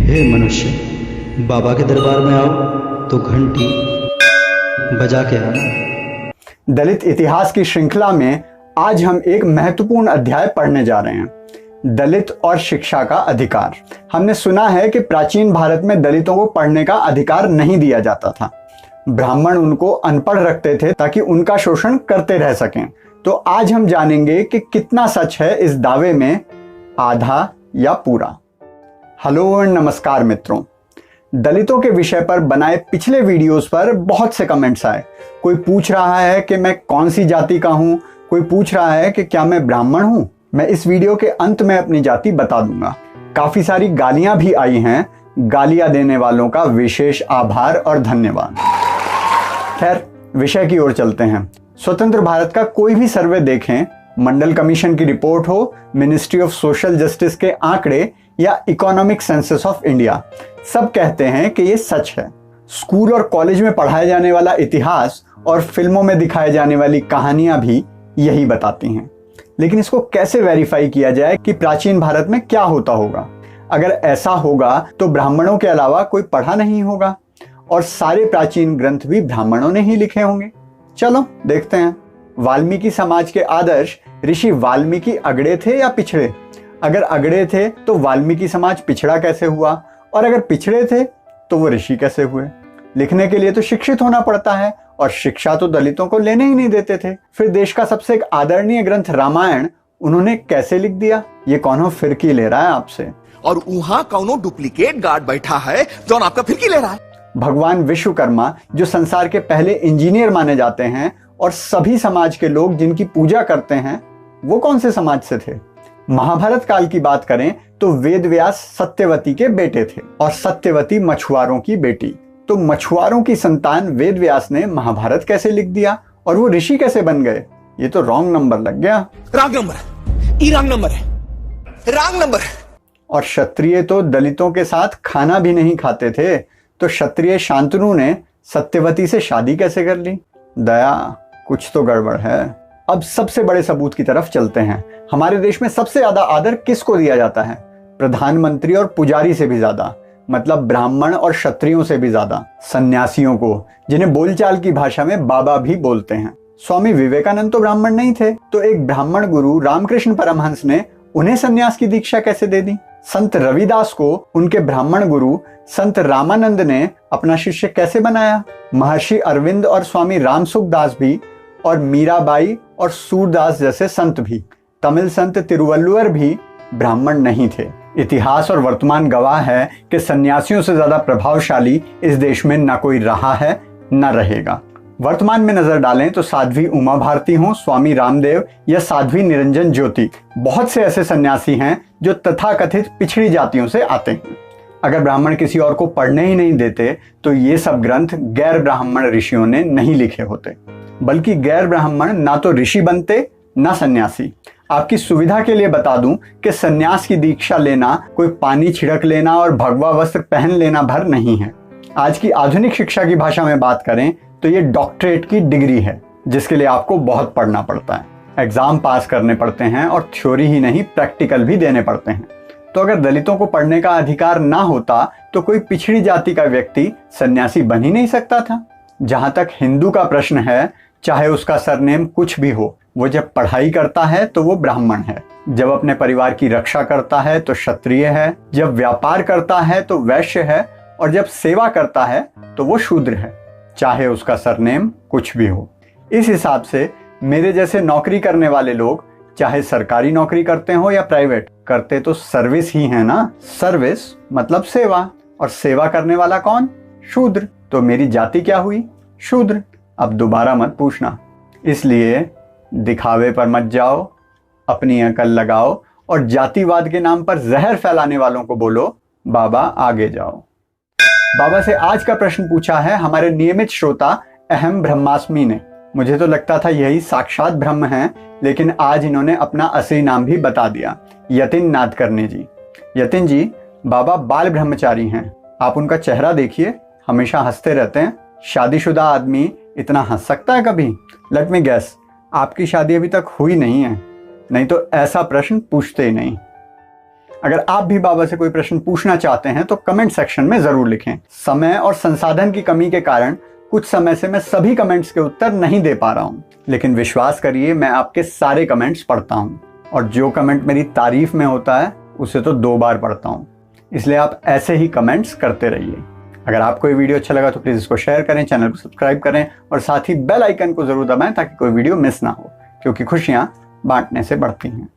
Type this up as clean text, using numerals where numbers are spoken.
हे मनुष्य, बाबा के दरबार में आओ तो घंटी बजा के आना। दलित इतिहास की श्रृंखला में आज हम एक महत्वपूर्ण अध्याय पढ़ने जा रहे हैं, दलित और शिक्षा का अधिकार। हमने सुना है कि प्राचीन भारत में दलितों को पढ़ने का अधिकार नहीं दिया जाता था। ब्राह्मण उनको अनपढ़ रखते थे ताकि उनका शोषण करते रह सकें। तो आज हम जानेंगे कि कितना सच है इस दावे में, आधा या पूरा। हेलो और नमस्कार मित्रों, दलितों के विषय पर बनाए पिछले वीडियोस पर बहुत से कमेंट्स आए। कोई पूछ रहा है कि मैं कौन सी जाति का हूं, कोई पूछ रहा है कि क्या मैं ब्राह्मण हूं। मैं इस वीडियो के अंत में अपनी जाति बता दूंगा। काफी सारी गालियां भी आई हैं, गालियां देने वालों का विशेष आभार और धन्यवाद। खैर, विषय की ओर चलते हैं। स्वतंत्र भारत का कोई भी सर्वे देखें, मंडल कमीशन की रिपोर्ट हो, मिनिस्ट्री ऑफ सोशल जस्टिस के आंकड़े या इकोनॉमिक सेंसस ऑफ इंडिया, सब कहते हैं कि ये सच है। स्कूल और कॉलेज में पढ़ाया जाने वाला इतिहास और फिल्मों में दिखाई जाने वाली कहानियां भी यही बताती हैं। लेकिन इसको कैसे वेरीफाई किया जाए कि प्राचीन भारत में क्या होता होगा? अगर ऐसा होगा तो ब्राह्मणों के अलावा कोई पढ़ा नहीं होगा और सारे प्राचीन ग्रंथ भी ब्राह्मणों ने ही लिखे होंगे। चलो देखते हैं। वाल्मीकि समाज के आदर्श ऋषि वाल्मीकि अगड़े थे या पिछड़े? अगर अगड़े थे तो वाल्मीकि समाज पिछड़ा कैसे हुआ, और अगर पिछड़े थे तो वो ऋषि कैसे हुए? लिखने के लिए तो शिक्षित होना पड़ता है, और शिक्षा तो दलितों को लेने ही नहीं देते थे। फिर देश का सबसे एक आदरणीय ग्रंथ रामायण उन्होंने कैसे लिख दिया? ये कौनो फिरकी ले रहा है आपसे, और वहां कौनो डुप्लीकेट गार्ड बैठा है जो आपका फिरकी ले रहा है। भगवान विश्वकर्मा जो संसार के पहले इंजीनियर माने जाते हैं और सभी समाज के लोग जिनकी पूजा करते हैं, वो कौन से समाज से थे? महाभारत काल की बात करें तो वेदव्यास सत्यवती के बेटे थे और सत्यवती मछुआरों की बेटी। तो मछुआरों की संतान वेदव्यास ने महाभारत कैसे लिख दिया और वो ऋषि कैसे बन गए? ये तो रॉन्ग नंबर लग गया। रॉन्ग नंबर, ये रॉन्ग नंबर है, रॉन्ग नंबर। और क्षत्रिय तो दलितों के साथ खाना भी नहीं खाते थे, तो क्षत्रिय शांतनु ने सत्यवती से शादी कैसे कर ली? दया, कुछ तो गड़बड़ है। अब सबसे बड़े सबूत की तरफ चलते हैं। हमारे देश में सबसे ज्यादा आदर किसको दिया जाता है? प्रधानमंत्री और पुजारी से भी ज्यादा, मतलब ब्राह्मण और क्षत्रियों से भी ज्यादा सन्यासियों को, जिन्हें बोलचाल की भाषा में बाबा भी बोलते हैं। स्वामी विवेकानंद तो ब्राह्मण नहीं थे, तो एक ब्राह्मण गुरु रामकृष्ण परमहंस ने उन्हें सन्यास की दीक्षा कैसे दे दी? संत रविदास को उनके ब्राह्मण गुरु संत रामानंद ने अपना शिष्य कैसे बनाया? महर्षि अरविंद और स्वामी रामसुखदास भी, और मीराबाई और सूरदास जैसे संत भी, तमिल संत तिरुवल्लुवर भी ब्राह्मण नहीं थे। इतिहास और वर्तमान गवाह है कि सन्यासियों से ज्यादा प्रभावशाली इस देश में न कोई रहा है न रहेगा। वर्तमान में नजर डालें तो साध्वी उमा भारती हो, स्वामी रामदेव या साध्वी निरंजन ज्योति, बहुत से ऐसे सन्यासी हैं जो तथाकथित पिछड़ी जातियों से आते हैं। अगर ब्राह्मण किसी और को पढ़ने ही नहीं देते तो ये सब ग्रंथ गैर ब्राह्मण ऋषियों ने नहीं लिखे होते, बल्कि गैर ब्राह्मण ना तो ऋषि बनते ना सन्यासी। आपकी सुविधा के लिए बता दूं कि सन्यास की दीक्षा लेना कोई पानी छिड़क लेना और भगवा वस्त्र पहन लेना भर नहीं है। आज की आधुनिक शिक्षा की भाषा में बात करें तो ये डॉक्टरेट की डिग्री है, जिसके लिए आपको बहुत पढ़ना पड़ता है, एग्जाम पास करने पड़ते हैं और थ्योरी ही नहीं प्रैक्टिकल भी देने पड़ते हैं। तो अगर दलितों को पढ़ने का अधिकार ना होता तो कोई पिछड़ी जाति का व्यक्ति सन्यासी बन ही नहीं सकता था। जहां तक हिंदू का प्रश्न है, चाहे उसका सरनेम कुछ भी हो, वो जब पढ़ाई करता है तो वो ब्राह्मण है, जब अपने परिवार की रक्षा करता है तो क्षत्रिय है, जब व्यापार करता है तो वैश्य है, और जब सेवा करता है तो वो शूद्र है, चाहे उसका सरनेम कुछ भी हो। इस हिसाब से मेरे जैसे नौकरी करने वाले लोग, चाहे सरकारी नौकरी करते हो या प्राइवेट, करते तो सर्विस ही है ना। सर्विस मतलब सेवा, और सेवा करने वाला कौन? शूद्र। तो मेरी जाति क्या हुई? शूद्र। अब दोबारा मत पूछना। इसलिए दिखावे पर मत जाओ, अपनी अकल लगाओ और जातिवाद के नाम पर जहर फैलाने वालों को बोलो, बाबा आगे जाओ। बाबा से आज का प्रश्न पूछा है हमारे नियमित श्रोता अहम ब्रह्मास्मि ने। मुझे तो लगता था यही साक्षात ब्रह्म हैं, लेकिन आज इन्होंने अपना असली नाम भी बता दिया, यतिन नादकर्णी जी। यतिन जी, बाबा बाल ब्रह्मचारी हैं। आप उनका चेहरा देखिए, हमेशा हंसते रहते हैं। शादीशुदा आदमी इतना हंस सकता है कभी? लेट मी गेस, आपकी शादी अभी तक हुई नहीं है, नहीं तो ऐसा प्रश्न पूछते ही नहीं। अगर आप भी बाबा से कोई प्रश्न पूछना चाहते हैं तो कमेंट सेक्शन में जरूर लिखें। समय और संसाधन की कमी के कारण कुछ समय से मैं सभी कमेंट्स के उत्तर नहीं दे पा रहा हूं, लेकिन विश्वास करिए मैं आपके सारे कमेंट्स पढ़ता हूं, और जो कमेंट मेरी तारीफ में होता है उसे तो 2 बार पढ़ता हूं। इसलिए आप ऐसे ही कमेंट्स करते रहिए। अगर आपको ये वीडियो अच्छा लगा तो प्लीज़ इसको शेयर करें, चैनल को सब्सक्राइब करें और साथ ही बेल आइकन को जरूर दबाएं ताकि कोई वीडियो मिस ना हो, क्योंकि खुशियां बांटने से बढ़ती हैं।